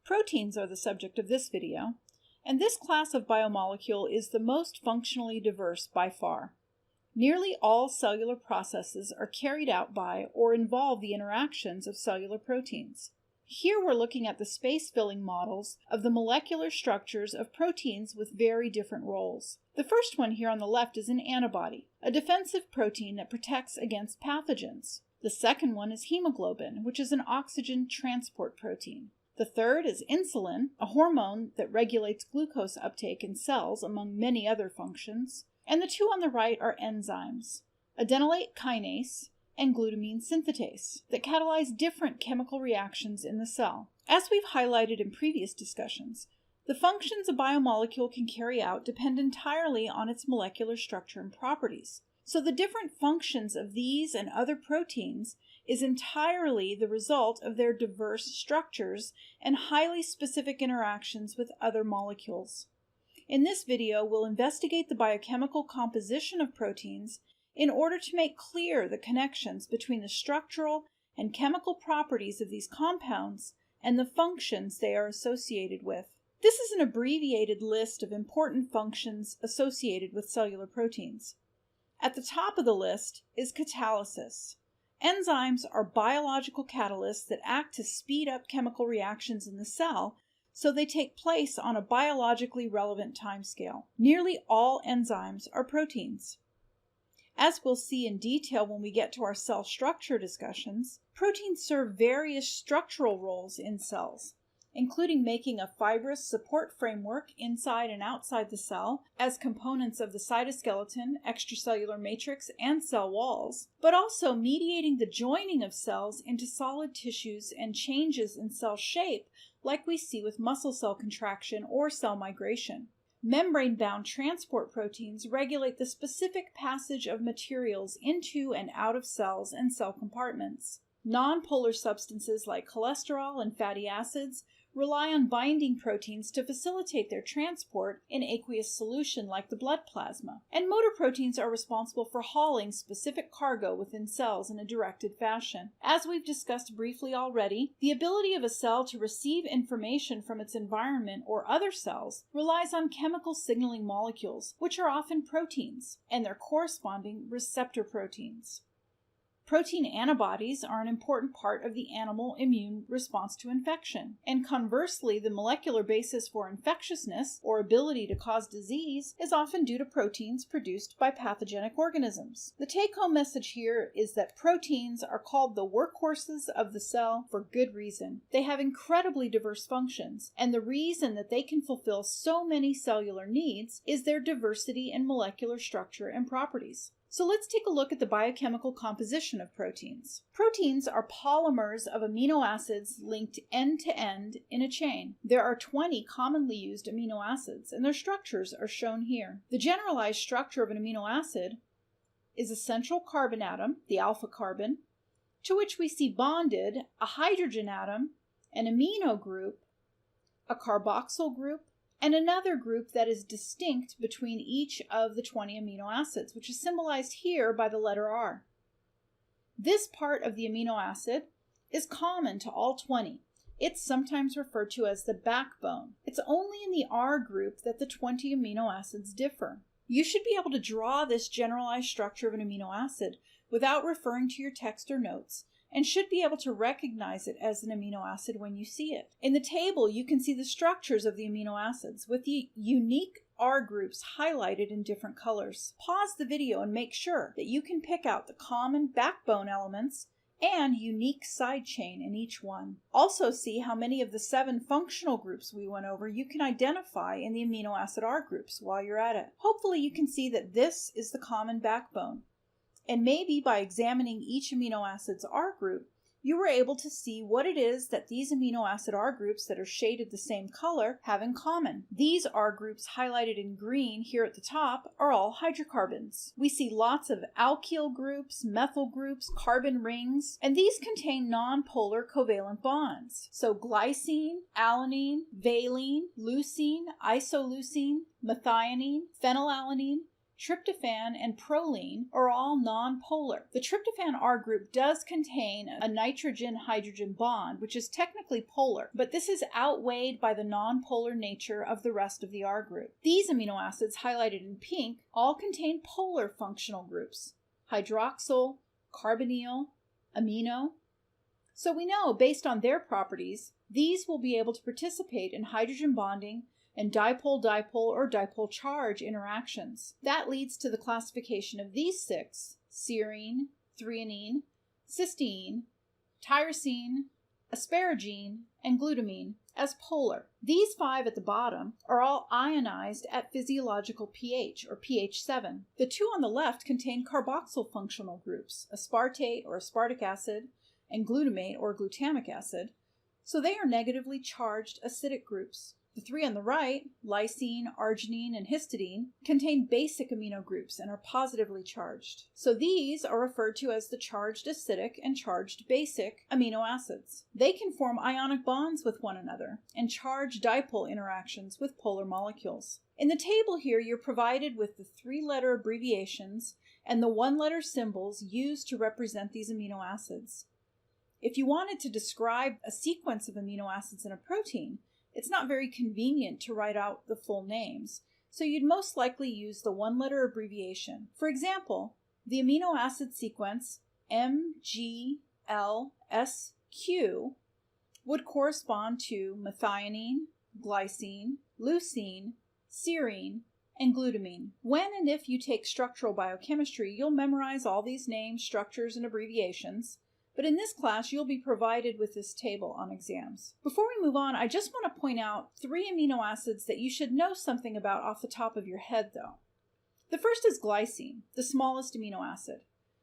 Proteins are the subject of this video, and this class of biomolecule is the most functionally diverse by far. Nearly all cellular processes are carried out by or involve the interactions of cellular proteins. Here we're looking at the space-filling models of the molecular structures of proteins with very different roles. The first one here on the left is an antibody, a defensive protein that protects against pathogens. The second one is hemoglobin, which is an oxygen transport protein. The third is insulin, a hormone that regulates glucose uptake in cells, among many other functions. And the two on the right are enzymes, adenylate kinase and glutamine synthetase, that catalyze different chemical reactions in the cell. As we've highlighted in previous discussions, the functions a biomolecule can carry out depend entirely on its molecular structure and properties. So the different functions of these and other proteins is entirely the result of their diverse structures and highly specific interactions with other molecules. In this video, we'll investigate the biochemical composition of proteins in order to make clear the connections between the structural and chemical properties of these compounds and the functions they are associated with. This is an abbreviated list of important functions associated with cellular proteins. At the top of the list is catalysis. Enzymes are biological catalysts that act to speed up chemical reactions in the cell, so they take place on a biologically relevant timescale. Nearly all enzymes are proteins. As we'll see in detail when we get to our cell structure discussions, proteins serve various structural roles in cells, including making a fibrous support framework inside and outside the cell as components of the cytoskeleton, extracellular matrix, and cell walls, but also mediating the joining of cells into solid tissues and changes in cell shape like we see with muscle cell contraction or cell migration. Membrane-bound transport proteins regulate the specific passage of materials into and out of cells and cell compartments. Nonpolar substances like cholesterol and fatty acids rely on binding proteins to facilitate their transport in aqueous solution like the blood plasma. And motor proteins are responsible for hauling specific cargo within cells in a directed fashion. As we've discussed briefly already, the ability of a cell to receive information from its environment or other cells relies on chemical signaling molecules, which are often proteins, and their corresponding receptor proteins. Protein antibodies are an important part of the animal immune response to infection, and conversely, the molecular basis for infectiousness, or ability to cause disease, is often due to proteins produced by pathogenic organisms. The take-home message here is that proteins are called the workhorses of the cell for good reason. They have incredibly diverse functions, and the reason that they can fulfill so many cellular needs is their diversity in molecular structure and properties. So let's take a look at the biochemical composition of proteins. Proteins are polymers of amino acids linked end to end in a chain. There are 20 commonly used amino acids, and their structures are shown here. The generalized structure of an amino acid is a central carbon atom, the alpha carbon, to which we see bonded a hydrogen atom, an amino group, a carboxyl group, and another group that is distinct between each of the 20 amino acids, which is symbolized here by the letter R. This part of the amino acid is common to all 20. It's sometimes referred to as the backbone. It's only in the R group that the 20 amino acids differ. You should be able to draw this generalized structure of an amino acid without referring to your text or notes, and should be able to recognize it as an amino acid when you see it. In the table, you can see the structures of the amino acids with the unique R groups highlighted in different colors. Pause the video and make sure that you can pick out the common backbone elements and unique side chain in each one. Also see how many of the 7 functional groups we went over you can identify in the amino acid R groups while you're at it. Hopefully you can see that this is the common backbone. And maybe by examining each amino acid's R group, you were able to see what it is that these amino acid R groups that are shaded the same color have in common. These R groups highlighted in green here at the top are all hydrocarbons. We see lots of alkyl groups, methyl groups, carbon rings, and these contain non-polar covalent bonds. So glycine, alanine, valine, leucine, isoleucine, methionine, phenylalanine, tryptophan, and proline are all non-polar. The tryptophan R group does contain a nitrogen-hydrogen bond, which is technically polar, but this is outweighed by the non-polar nature of the rest of the R group. These amino acids, highlighted in pink, all contain polar functional groups: hydroxyl, carbonyl, amino. So we know, based on their properties, these will be able to participate in hydrogen bonding and dipole-dipole or dipole charge interactions. That leads to the classification of these 6, serine, threonine, cysteine, tyrosine, asparagine, and glutamine, as polar. These 5 at the bottom are all ionized at physiological pH, or pH 7. The 2 on the left contain carboxyl functional groups, aspartate or aspartic acid, and glutamate or glutamic acid, so they are negatively charged acidic groups. The 3 on the right, lysine, arginine, and histidine, contain basic amino groups and are positively charged. So these are referred to as the charged acidic and charged basic amino acids. They can form ionic bonds with one another and charge dipole interactions with polar molecules. In the table here, you're provided with the 3-letter abbreviations and the 1-letter symbols used to represent these amino acids. If you wanted to describe a sequence of amino acids in a protein, it's not very convenient to write out the full names, so you'd most likely use the 1-letter abbreviation. For example, the amino acid sequence MGLSQ would correspond to methionine, glycine, leucine, serine, and glutamine. When and if you take structural biochemistry, you'll memorize all these names, structures, and abbreviations. But in this class, you'll be provided with this table on exams. Before we move on, I just want to point out 3 amino acids that you should know something about off the top of your head, though. The first is glycine, the smallest amino acid.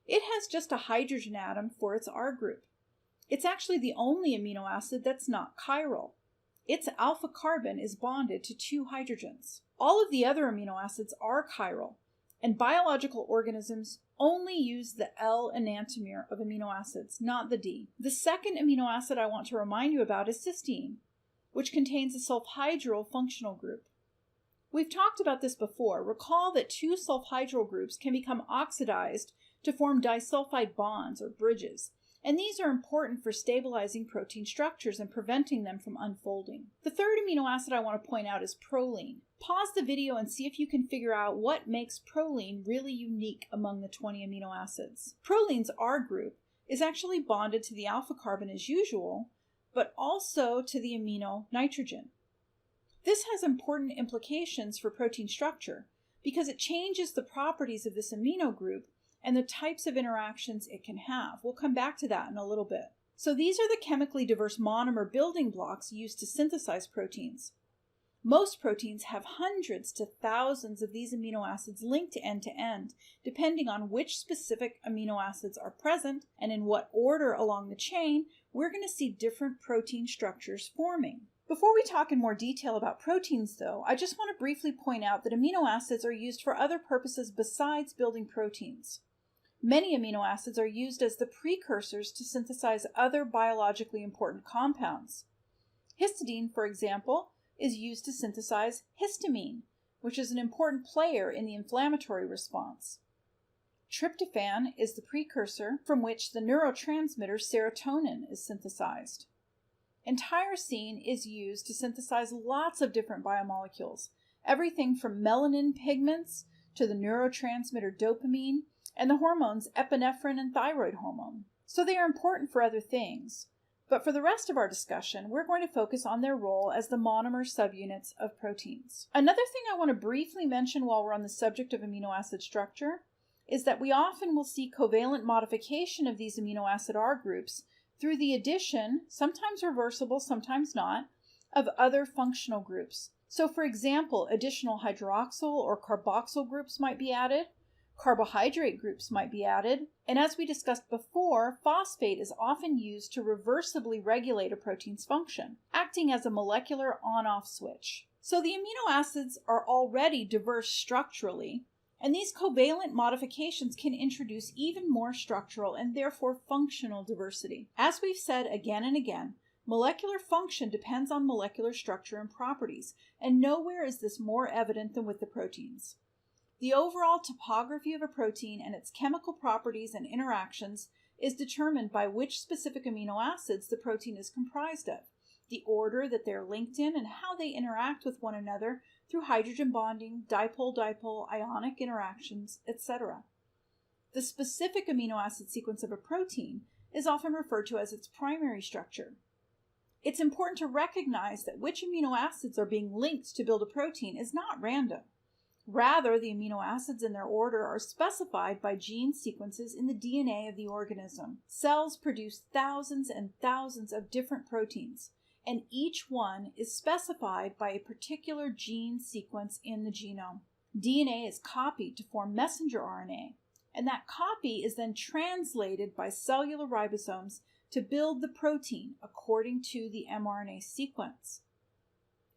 It has just a hydrogen atom for its R group. It's actually the only amino acid that's not chiral. Its alpha carbon is bonded to 2 hydrogens. All of the other amino acids are chiral, and biological organisms only use the L enantiomer of amino acids, not the D. The second amino acid I want to remind you about is cysteine, which contains a sulfhydryl functional group. We've talked about this before. Recall that 2 sulfhydryl groups can become oxidized to form disulfide bonds or bridges, and these are important for stabilizing protein structures and preventing them from unfolding. The third amino acid I want to point out is proline. Pause the video and see if you can figure out what makes proline really unique among the 20 amino acids. Proline's R group is actually bonded to the alpha carbon as usual, but also to the amino nitrogen. This has important implications for protein structure because it changes the properties of this amino group and the types of interactions it can have. We'll come back to that in a little bit. So these are the chemically diverse monomer building blocks used to synthesize proteins. Most proteins have hundreds to thousands of these amino acids linked end to end, depending on which specific amino acids are present and in what order along the chain we're going to see different protein structures forming. Before we talk in more detail about proteins, though, I just want to briefly point out that amino acids are used for other purposes besides building proteins. Many amino acids are used as the precursors to synthesize other biologically important compounds. Histidine, for example, is used to synthesize histamine, which is an important player in the inflammatory response. Tryptophan is the precursor from which the neurotransmitter serotonin is synthesized. And tyrosine is used to synthesize lots of different biomolecules, everything from melanin pigments to the neurotransmitter dopamine and the hormones epinephrine and thyroid hormone. So they are important for other things. But for the rest of our discussion, we're going to focus on their role as the monomer subunits of proteins. Another thing I want to briefly mention while we're on the subject of amino acid structure is that we often will see covalent modification of these amino acid R groups through the addition, sometimes reversible, sometimes not, of other functional groups. So for example, additional hydroxyl or carboxyl groups might be added, carbohydrate groups might be added, and as we discussed before, phosphate is often used to reversibly regulate a protein's function, acting as a molecular on-off switch. So the amino acids are already diverse structurally, and these covalent modifications can introduce even more structural and therefore functional diversity. As we've said again and again, molecular function depends on molecular structure and properties, and nowhere is this more evident than with the proteins. The overall topography of a protein and its chemical properties and interactions is determined by which specific amino acids the protein is comprised of, the order that they're linked in, and how they interact with one another through hydrogen bonding, dipole-dipole, ionic interactions, etc. The specific amino acid sequence of a protein is often referred to as its primary structure. It's important to recognize that which amino acids are being linked to build a protein is not random. Rather, the amino acids and their order are specified by gene sequences in the DNA of the organism. Cells produce thousands and thousands of different proteins, and each one is specified by a particular gene sequence in the genome. DNA is copied to form messenger RNA, and that copy is then translated by cellular ribosomes to build the protein according to the mRNA sequence.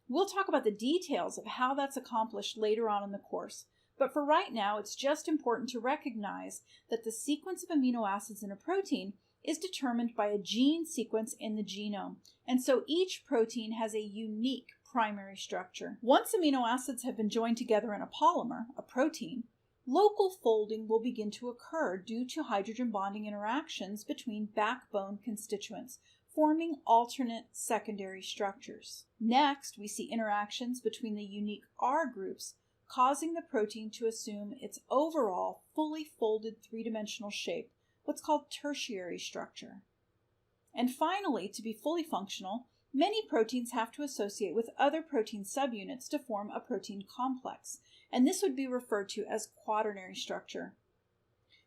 We'll talk about the details of how that's accomplished later on in the course, but for right now, it's just important to recognize that the sequence of amino acids in a protein is determined by a gene sequence in the genome, and so each protein has a unique primary structure. Once amino acids have been joined together in a polymer, a protein, local folding will begin to occur due to hydrogen bonding interactions between backbone constituents, forming alternate secondary structures. Next, we see interactions between the unique R groups, causing the protein to assume its overall fully folded three-dimensional shape, what's called tertiary structure. And finally, to be fully functional, many proteins have to associate with other protein subunits to form a protein complex, and this would be referred to as quaternary structure.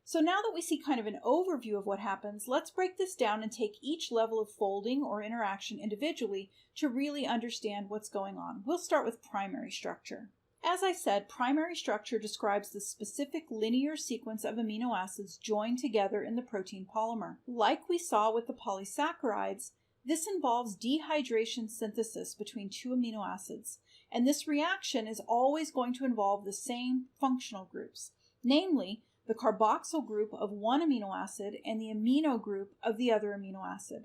So now that we see kind of an overview of what happens, let's break this down and take each level of folding or interaction individually to really understand what's going on. We'll start with primary structure. As I said, primary structure describes the specific linear sequence of amino acids joined together in the protein polymer. Like we saw with the polysaccharides, this involves dehydration synthesis between two amino acids, and this reaction is always going to involve the same functional groups, namely the carboxyl group of one amino acid and the amino group of the other amino acid.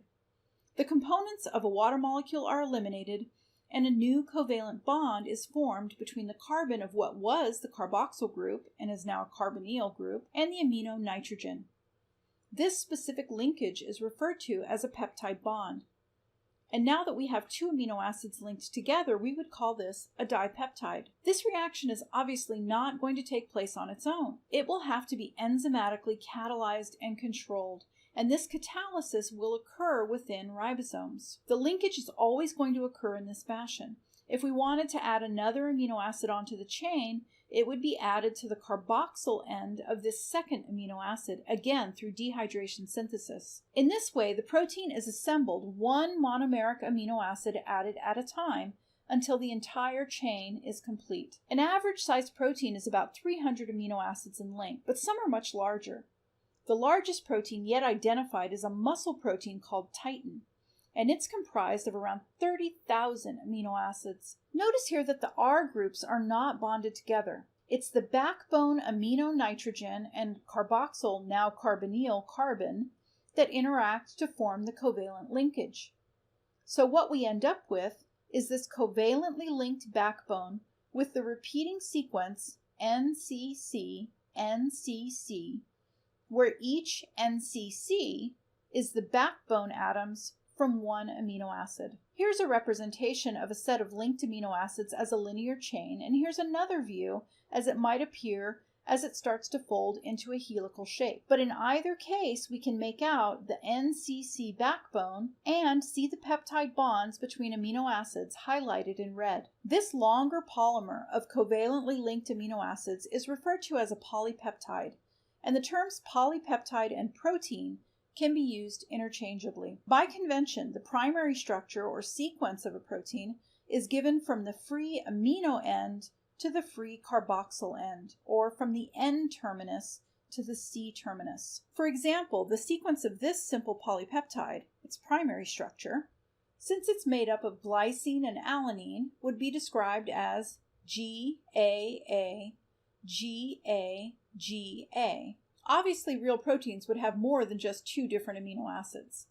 The components of a water molecule are eliminated, and a new covalent bond is formed between the carbon of what was the carboxyl group and is now a carbonyl group and the amino nitrogen. This specific linkage is referred to as a peptide bond. And now that we have two amino acids linked together, we would call this a dipeptide. This reaction is obviously not going to take place on its own. It will have to be enzymatically catalyzed and controlled, and this catalysis will occur within ribosomes. The linkage is always going to occur in this fashion. If we wanted to add another amino acid onto the chain, it would be added to the carboxyl end of this second amino acid, again through dehydration synthesis. In this way, the protein is assembled one monomeric amino acid added at a time until the entire chain is complete. An average sized protein is about 300 amino acids in length, but some are much larger. The largest protein yet identified is a muscle protein called titin, and it's comprised of around 30,000 amino acids. Notice here that the R groups are not bonded together. It's the backbone amino nitrogen and carboxyl, now carbonyl carbon, that interact to form the covalent linkage. So what we end up with is this covalently linked backbone with the repeating sequence NCC, NCC, where each NCC is the backbone atoms from one amino acid. Here's a representation of a set of linked amino acids as a linear chain, and here's another view as it might appear as it starts to fold into a helical shape. But in either case, we can make out the NCC backbone and see the peptide bonds between amino acids highlighted in red. This longer polymer of covalently linked amino acids is referred to as a polypeptide, and the terms polypeptide and protein can be used interchangeably. By convention, the primary structure or sequence of a protein is given from the free amino end to the free carboxyl end, or from the N terminus to the C terminus. For example, the sequence of this simple polypeptide, its primary structure, since it's made up of glycine and alanine, would be described as GAA, GA, GA. Obviously, real proteins would have more than just two different amino acids.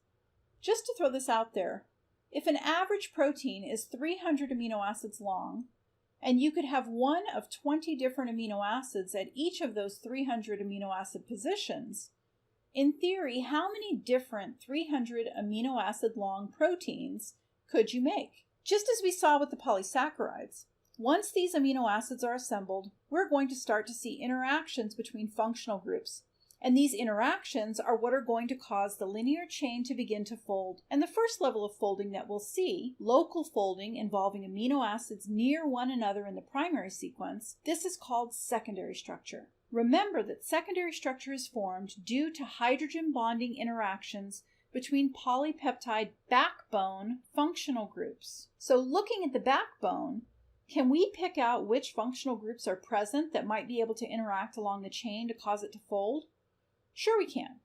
Just to throw this out there, if an average protein is 300 amino acids long, and you could have one of 20 different amino acids at each of those 300 amino acid positions. In theory, how many different 300 amino acid long proteins could you make? Just as we saw with the polysaccharides, once these amino acids are assembled, we're going to start to see interactions between functional groups. And these interactions are what are going to cause the linear chain to begin to fold. And the first level of folding that we'll see, local folding involving amino acids near one another in the primary sequence, this is called secondary structure. Remember that secondary structure is formed due to hydrogen bonding interactions between polypeptide backbone functional groups. So looking at the backbone, can we pick out which functional groups are present that might be able to interact along the chain to cause it to fold? Sure we can.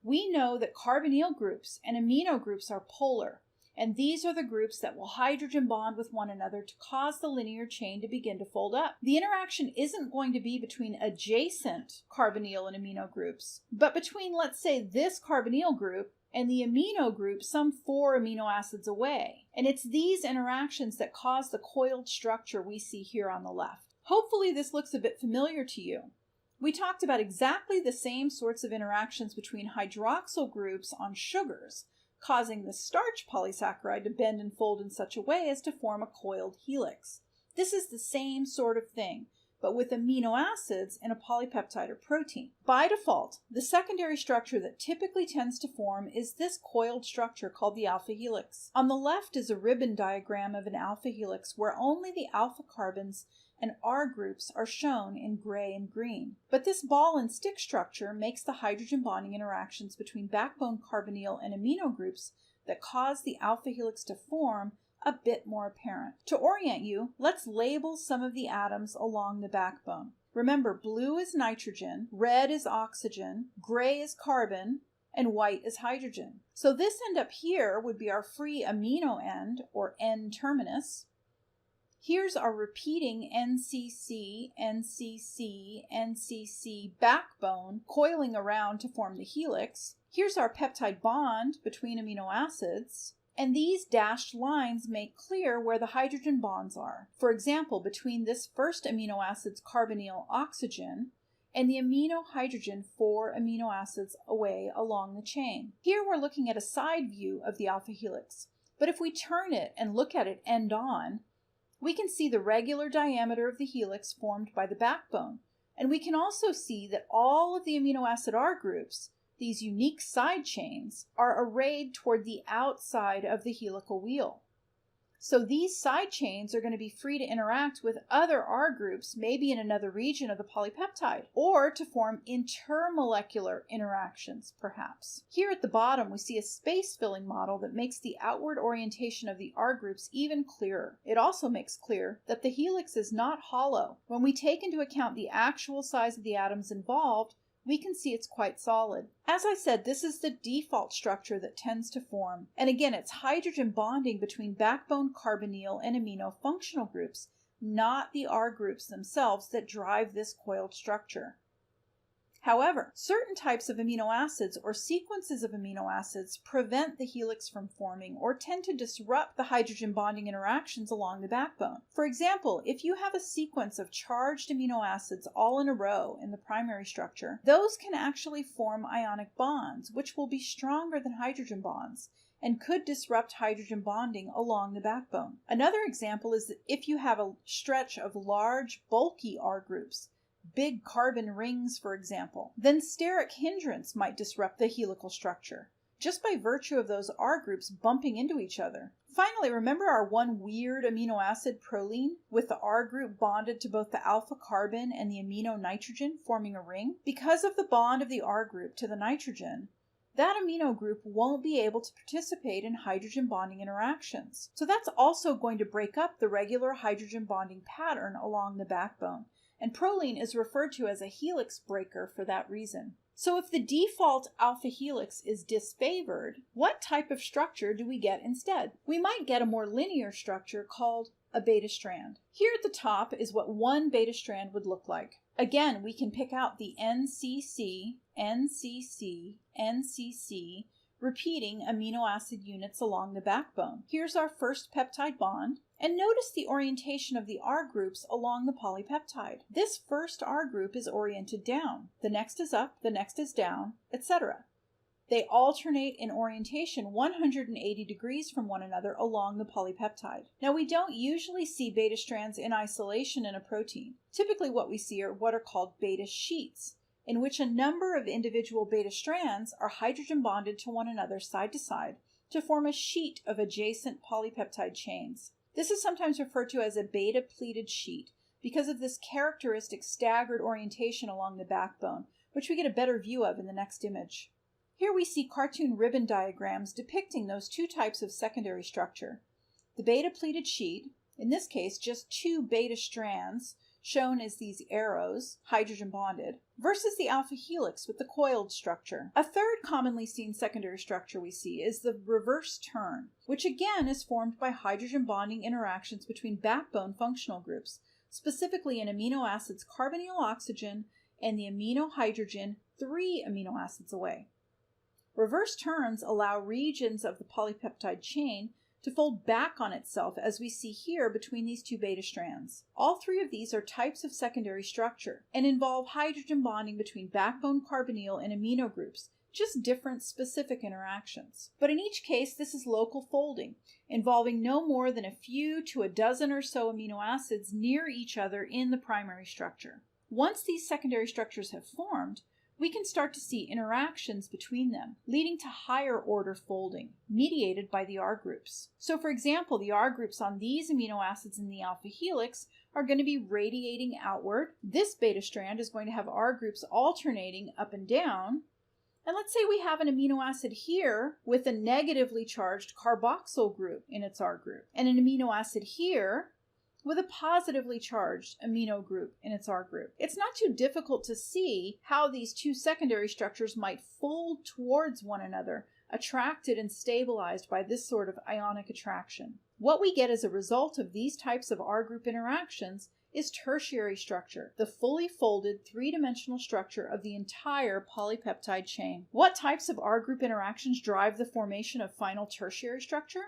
We know that carbonyl groups and amino groups are polar, and these are the groups that will hydrogen bond with one another to cause the linear chain to begin to fold up. The interaction isn't going to be between adjacent carbonyl and amino groups, but between, let's say, this carbonyl group and the amino group some 4 amino acids away. And it's these interactions that cause the coiled structure we see here on the left. Hopefully this looks a bit familiar to you. We talked about exactly the same sorts of interactions between hydroxyl groups on sugars, causing the starch polysaccharide to bend and fold in such a way as to form a coiled helix. This is the same sort of thing, but with amino acids in a polypeptide or protein. By default, the secondary structure that typically tends to form is this coiled structure called the alpha helix. On the left is a ribbon diagram of an alpha helix where only the alpha carbons and R groups are shown in gray and green. But this ball and stick structure makes the hydrogen bonding interactions between backbone carbonyl and amino groups that cause the alpha helix to form a bit more apparent. To orient you, let's label some of the atoms along the backbone. Remember, blue is nitrogen, red is oxygen, gray is carbon, and white is hydrogen. So this end up here would be our free amino end, or N-terminus. Here's our repeating NCC, NCC, NCC backbone coiling around to form the helix. Here's our peptide bond between amino acids. And these dashed lines make clear where the hydrogen bonds are. For example, between this first amino acid's carbonyl oxygen and the amino hydrogen 4 amino acids away along the chain. Here we're looking at a side view of the alpha helix. But if we turn it and look at it end on, we can see the regular diameter of the helix formed by the backbone. And we can also see that all of the amino acid R groups, these unique side chains, are arrayed toward the outside of the helical wheel. So these side chains are going to be free to interact with other R groups, maybe in another region of the polypeptide, or to form intermolecular interactions, perhaps. Here at the bottom, we see a space-filling model that makes the outward orientation of the R groups even clearer. It also makes clear that the helix is not hollow. When we take into account the actual size of the atoms involved, we can see it's quite solid. As I said, this is the default structure that tends to form. And again, it's hydrogen bonding between backbone carbonyl and amino functional groups, not the R groups themselves, that drive this coiled structure. However, certain types of amino acids or sequences of amino acids prevent the helix from forming or tend to disrupt the hydrogen bonding interactions along the backbone. For example, if you have a sequence of charged amino acids all in a row in the primary structure, those can actually form ionic bonds, which will be stronger than hydrogen bonds and could disrupt hydrogen bonding along the backbone. Another example is that if you have a stretch of large, bulky R groups, big carbon rings, for example, then steric hindrance might disrupt the helical structure, just by virtue of those R groups bumping into each other. Finally, remember our one weird amino acid, proline, with the R group bonded to both the alpha carbon and the amino nitrogen, forming a ring? Because of the bond of the R group to the nitrogen, that amino group won't be able to participate in hydrogen bonding interactions. So that's also going to break up the regular hydrogen bonding pattern along the backbone. And proline is referred to as a helix breaker for that reason. So if the default alpha helix is disfavored, what type of structure do we get instead? We might get a more linear structure called a beta strand. Here at the top is what one beta strand would look like. Again, we can pick out the NCC, NCC, NCC, repeating amino acid units along the backbone. Here's our first peptide bond, and notice the orientation of the R groups along the polypeptide. This first R group is oriented down, the next is up, the next is down, etc. They alternate in orientation 180 degrees from one another along the polypeptide. Now, we don't usually see beta strands in isolation in a protein. Typically what we see are what are called beta sheets, in which a number of individual beta strands are hydrogen bonded to one another side to side to form a sheet of adjacent polypeptide chains. This is sometimes referred to as a beta-pleated sheet because of this characteristic staggered orientation along the backbone, which we get a better view of in the next image. Here we see cartoon ribbon diagrams depicting those two types of secondary structure. The beta-pleated sheet, in this case just two beta strands, shown as these arrows, hydrogen bonded, versus the alpha helix with the coiled structure. A third commonly seen secondary structure we see is the reverse turn, which again is formed by hydrogen bonding interactions between backbone functional groups, specifically in amino acids carbonyl oxygen and the amino hydrogen 3 amino acids away. Reverse turns allow regions of the polypeptide chain to fold back on itself, as we see here between these two beta strands. All three of these are types of secondary structure and involve hydrogen bonding between backbone carbonyl and amino groups, just different specific interactions. But in each case, this is local folding, involving no more than a few to a dozen or so amino acids near each other in the primary structure. Once these secondary structures have formed, we can start to see interactions between them, leading to higher order folding, mediated by the R groups. So for example, the R groups on these amino acids in the alpha helix are going to be radiating outward. This beta strand is going to have R groups alternating up and down. And let's say we have an amino acid here with a negatively charged carboxyl group in its R group, and an amino acid here with a positively charged amino group in its R group. It's not too difficult to see how these two secondary structures might fold towards one another, attracted and stabilized by this sort of ionic attraction. What we get as a result of these types of R group interactions is tertiary structure, the fully folded three-dimensional structure of the entire polypeptide chain. What types of R group interactions drive the formation of final tertiary structure?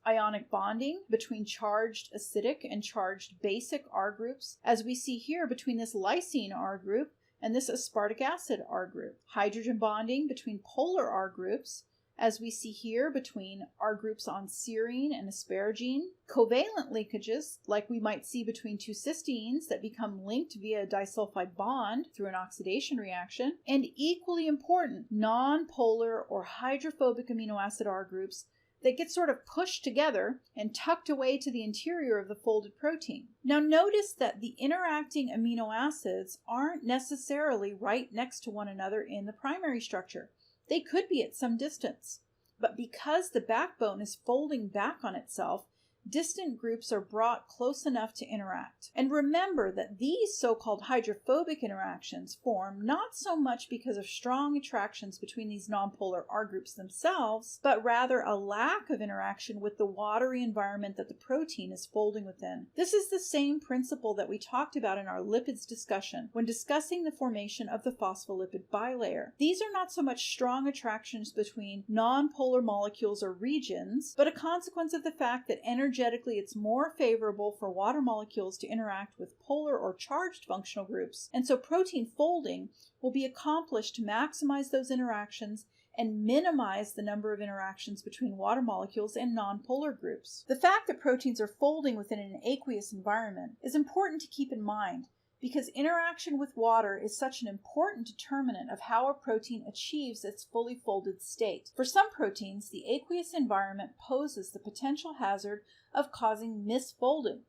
Ionic bonding between charged acidic and charged basic R groups, as we see here between this lysine R group and this aspartic acid R group. Hydrogen bonding between polar R groups, as we see here between R groups on serine and asparagine. Covalent linkages, like we might see between two cysteines that become linked via a disulfide bond through an oxidation reaction. And equally important, non-polar or hydrophobic amino acid R groups that get sort of pushed together and tucked away to the interior of the folded protein. Now notice that the interacting amino acids aren't necessarily right next to one another in the primary structure. They could be at some distance, but because the backbone is folding back on itself, distant groups are brought close enough to interact. And remember that these so-called hydrophobic interactions form not so much because of strong attractions between these nonpolar R groups themselves, but rather a lack of interaction with the watery environment that the protein is folding within. This is the same principle that we talked about in our lipids discussion when discussing the formation of the phospholipid bilayer. These are not so much strong attractions between nonpolar molecules or regions, but a consequence of the fact that energetically it's more favorable for water molecules to interact with polar or charged functional groups, and so protein folding will be accomplished to maximize those interactions and minimize the number of interactions between water molecules and nonpolar groups. The fact that proteins are folding within an aqueous environment is important to keep in mind, because interaction with water is such an important determinant of how a protein achieves its fully folded state. For some proteins, the aqueous environment poses the potential hazard of causing misfolding,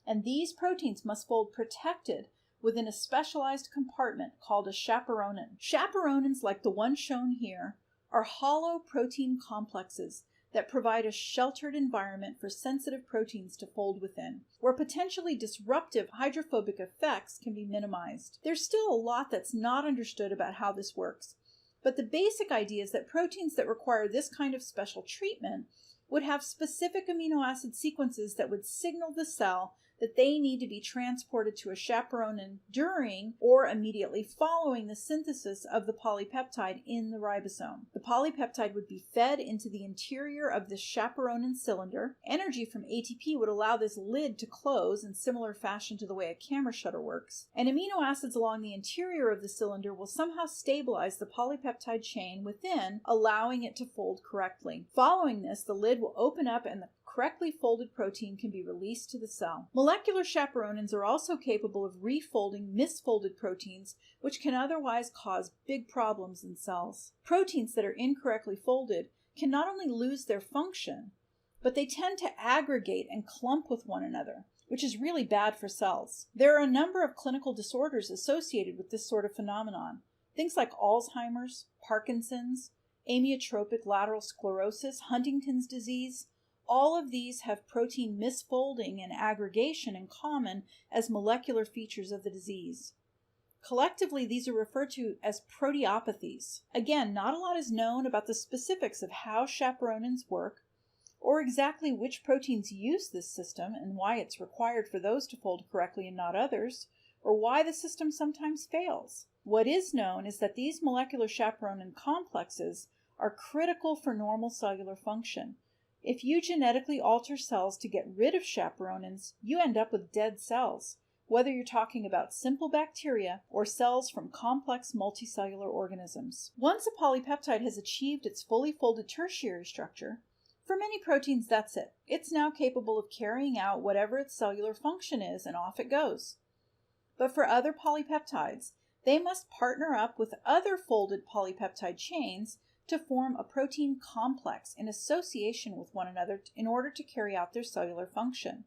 and these proteins must fold protected within a specialized compartment called a chaperonin. Chaperonins, like the one shown here, are hollow protein complexes that provide a sheltered environment for sensitive proteins to fold within, where potentially disruptive hydrophobic effects can be minimized. There's still a lot that's not understood about how this works, but the basic idea is that proteins that require this kind of special treatment would have specific amino acid sequences that would signal the cell that they need to be transported to a chaperonin during or immediately following the synthesis of the polypeptide in the ribosome. The polypeptide would be fed into the interior of the chaperonin cylinder. Energy from ATP would allow this lid to close in similar fashion to the way a camera shutter works, and amino acids along the interior of the cylinder will somehow stabilize the polypeptide chain within, allowing it to fold correctly. Following this, the lid will open up and the correctly folded protein can be released to the cell. Molecular chaperonins are also capable of refolding misfolded proteins, which can otherwise cause big problems in cells. Proteins that are incorrectly folded can not only lose their function, but they tend to aggregate and clump with one another, which is really bad for cells. There are a number of clinical disorders associated with this sort of phenomenon. Things like Alzheimer's, Parkinson's, amyotrophic lateral sclerosis, Huntington's disease. All of these have protein misfolding and aggregation in common as molecular features of the disease. Collectively, these are referred to as proteopathies. Again, not a lot is known about the specifics of how chaperonins work, or exactly which proteins use this system and why it's required for those to fold correctly and not others, or why the system sometimes fails. What is known is that these molecular chaperonin complexes are critical for normal cellular function. If you genetically alter cells to get rid of chaperonins, you end up with dead cells, whether you're talking about simple bacteria or cells from complex multicellular organisms. Once a polypeptide has achieved its fully folded tertiary structure, for many proteins that's it. It's now capable of carrying out whatever its cellular function is, and off it goes. But for other polypeptides, they must partner up with other folded polypeptide chains to form a protein complex in association with one another in order to carry out their cellular function.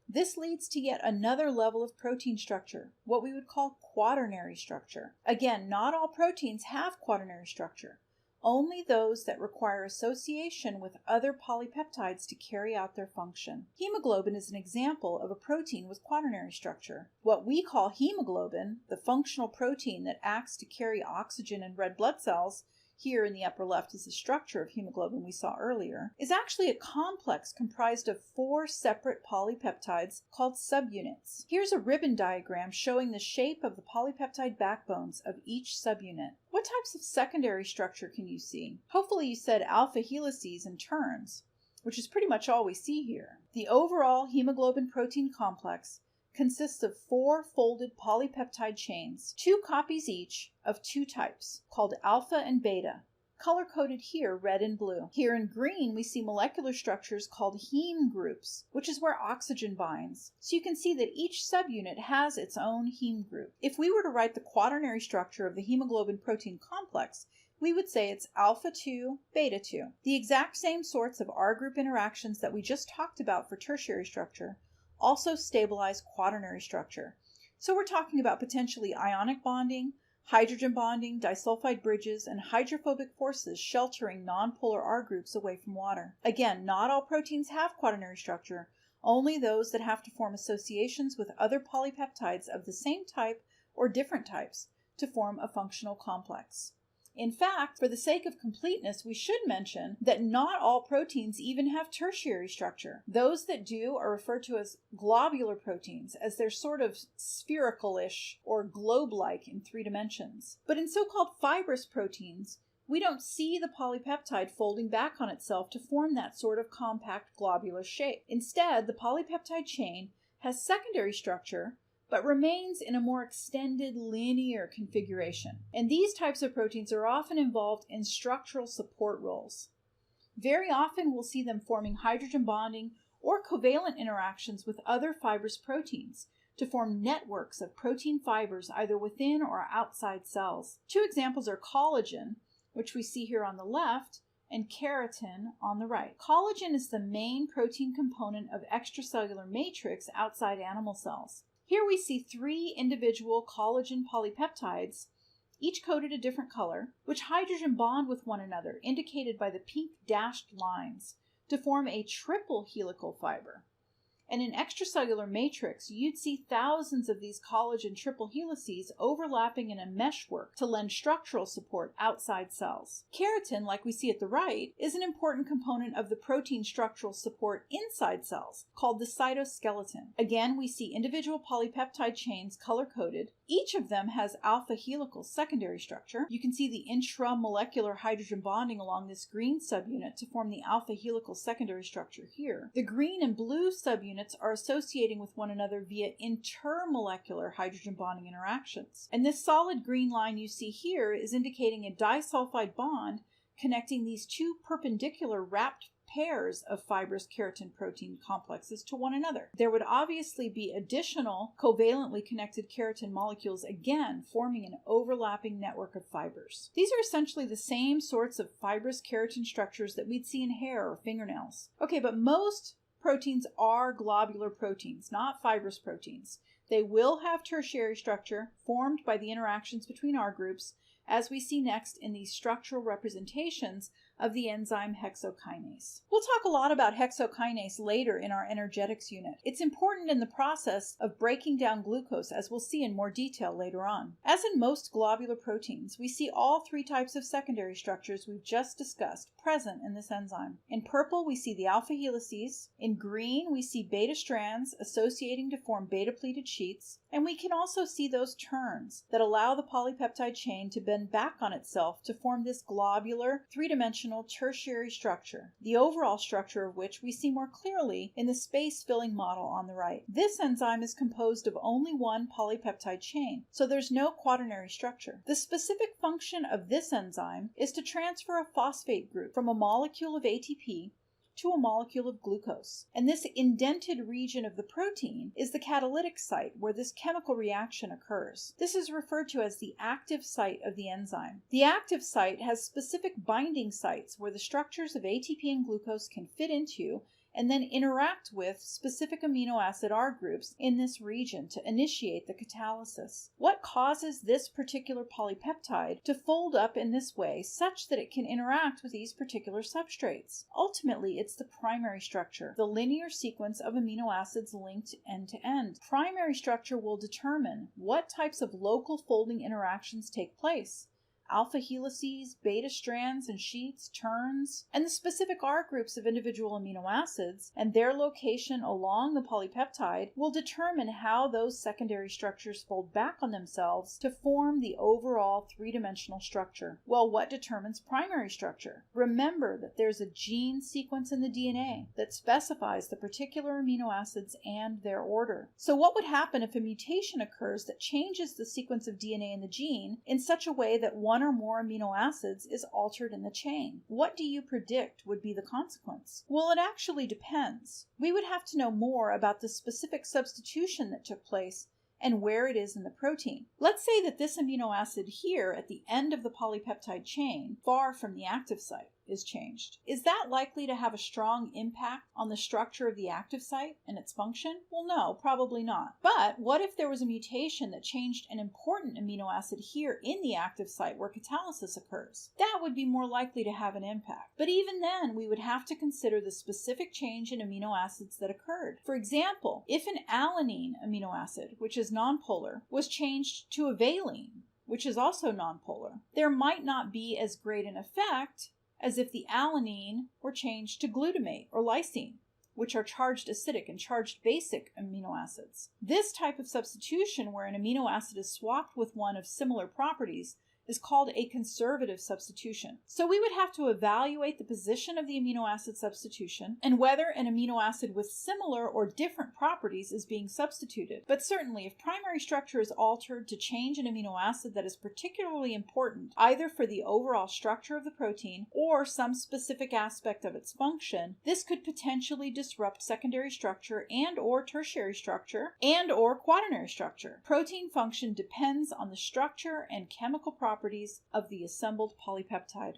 This leads to yet another level of protein structure, what we would call quaternary structure. Again, not all proteins have quaternary structure, only those that require association with other polypeptides to carry out their function. Hemoglobin is an example of a protein with quaternary structure. What we call hemoglobin, the functional protein that acts to carry oxygen in red blood cells, here in the upper left is the structure of hemoglobin we saw earlier, is actually a complex comprised of 4 separate polypeptides called subunits. Here's a ribbon diagram showing the shape of the polypeptide backbones of each subunit. What types of secondary structure can you see? Hopefully you said alpha helices and turns, which is pretty much all we see here. The overall hemoglobin protein complex consists of 4 folded polypeptide chains, 2 copies each of 2 types, called alpha and beta, color-coded here red and blue. Here in green we see molecular structures called heme groups, which is where oxygen binds. So you can see that each subunit has its own heme group. If we were to write the quaternary structure of the hemoglobin protein complex, we would say it's alpha 2, beta 2. The exact same sorts of R group interactions that we just talked about for tertiary structure also stabilize quaternary structure. So we're talking about potentially ionic bonding, hydrogen bonding, disulfide bridges, and hydrophobic forces sheltering nonpolar R groups away from water. Again, not all proteins have quaternary structure, only those that have to form associations with other polypeptides of the same type or different types to form a functional complex. In fact, for the sake of completeness, we should mention that not all proteins even have tertiary structure. Those that do are referred to as globular proteins, as they're sort of spherical-ish or globe-like in 3 dimensions. But in so-called fibrous proteins, we don't see the polypeptide folding back on itself to form that sort of compact globular shape. Instead, the polypeptide chain has secondary structure, but remains in a more extended linear configuration. And these types of proteins are often involved in structural support roles. Very often we'll see them forming hydrogen bonding or covalent interactions with other fibrous proteins to form networks of protein fibers either within or outside cells. 2 examples are collagen, which we see here on the left, and keratin on the right. Collagen is the main protein component of extracellular matrix outside animal cells. Here we see 3 individual collagen polypeptides, each coated a different color, which hydrogen bond with one another, indicated by the pink dashed lines, to form a triple helical fiber. And in extracellular matrix, you'd see thousands of these collagen triple helices overlapping in a meshwork to lend structural support outside cells. Keratin, like we see at the right, is an important component of the protein structural support inside cells, called the cytoskeleton. Again, we see individual polypeptide chains color-coded. Each of them has alpha helical secondary structure. You can see the intramolecular hydrogen bonding along this green subunit to form the alpha helical secondary structure here. The green and blue subunits are associating with one another via intermolecular hydrogen bonding interactions. And this solid green line you see here is indicating a disulfide bond connecting these two perpendicular wrapped pairs of fibrous keratin protein complexes to one another. There would obviously be additional covalently connected keratin molecules, again forming an overlapping network of fibers. These are essentially the same sorts of fibrous keratin structures that we'd see in hair or fingernails. Okay, but most proteins are globular proteins, not fibrous proteins. They will have tertiary structure formed by the interactions between R groups, as we see next in these structural representations of the enzyme hexokinase. We'll talk a lot about hexokinase later in our energetics unit. It's important in the process of breaking down glucose, as we'll see in more detail later on. As in most globular proteins, we see all three types of secondary structures we've just discussed present in this enzyme. In purple, we see the alpha helices. In green, we see beta strands associating to form beta-pleated sheets. And we can also see those turns that allow the polypeptide chain to bend back on itself to form this globular, three-dimensional tertiary structure, the overall structure of which we see more clearly in the space-filling model on the right. This enzyme is composed of only one polypeptide chain, so there's no quaternary structure. The specific function of this enzyme is to transfer a phosphate group from a molecule of ATP to a molecule of glucose. And this indented region of the protein is the catalytic site where this chemical reaction occurs. This is referred to as the active site of the enzyme. The active site has specific binding sites where the structures of ATP and glucose can fit into and then interact with specific amino acid R groups in this region to initiate the catalysis. What causes this particular polypeptide to fold up in this way such that it can interact with these particular substrates? Ultimately, it's the primary structure, the linear sequence of amino acids linked end to end. Primary structure will determine what types of local folding interactions take place. Alpha helices, beta strands and sheets, turns, and the specific R groups of individual amino acids and their location along the polypeptide will determine how those secondary structures fold back on themselves to form the overall three-dimensional structure. Well, what determines primary structure? Remember that there's a gene sequence in the DNA that specifies the particular amino acids and their order. So what would happen if a mutation occurs that changes the sequence of DNA in the gene in such a way that one or more amino acids is altered in the chain? What do you predict would be the consequence? Well, it actually depends. We would have to know more about the specific substitution that took place and where it is in the protein. Let's say that this amino acid here at the end of the polypeptide chain, far from the active site, is changed. Is that likely to have a strong impact on the structure of the active site and its function? Well, no, probably not. But what if there was a mutation that changed an important amino acid here in the active site where catalysis occurs? That would be more likely to have an impact. But even then, we would have to consider the specific change in amino acids that occurred. For example, if an alanine amino acid, which is nonpolar, was changed to a valine, which is also nonpolar, there might not be as great an effect as if the alanine were changed to glutamate or lysine, which are charged acidic and charged basic amino acids. This type of substitution, where an amino acid is swapped with one of similar properties, is called a conservative substitution. So we would have to evaluate the position of the amino acid substitution and whether an amino acid with similar or different properties is being substituted. But certainly, if primary structure is altered to change an amino acid that is particularly important, either for the overall structure of the protein or some specific aspect of its function, this could potentially disrupt secondary structure and or tertiary structure and or quaternary structure. Protein function depends on the structure and chemical properties of the assembled polypeptide.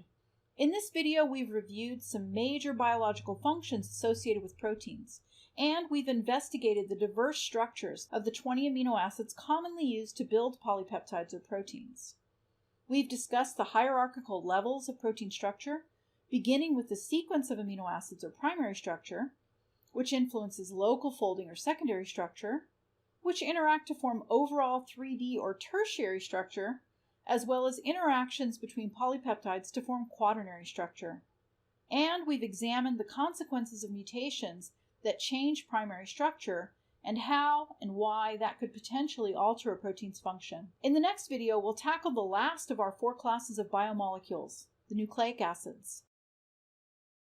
In this video, we've reviewed some major biological functions associated with proteins, and we've investigated the diverse structures of the 20 amino acids commonly used to build polypeptides or proteins. We've discussed the hierarchical levels of protein structure, beginning with the sequence of amino acids or primary structure, which influences local folding or secondary structure, which interact to form overall 3D or tertiary structure, as well as interactions between polypeptides to form quaternary structure. And we've examined the consequences of mutations that change primary structure and how and why that could potentially alter a protein's function. In the next video, we'll tackle the last of our 4 classes of biomolecules, the nucleic acids.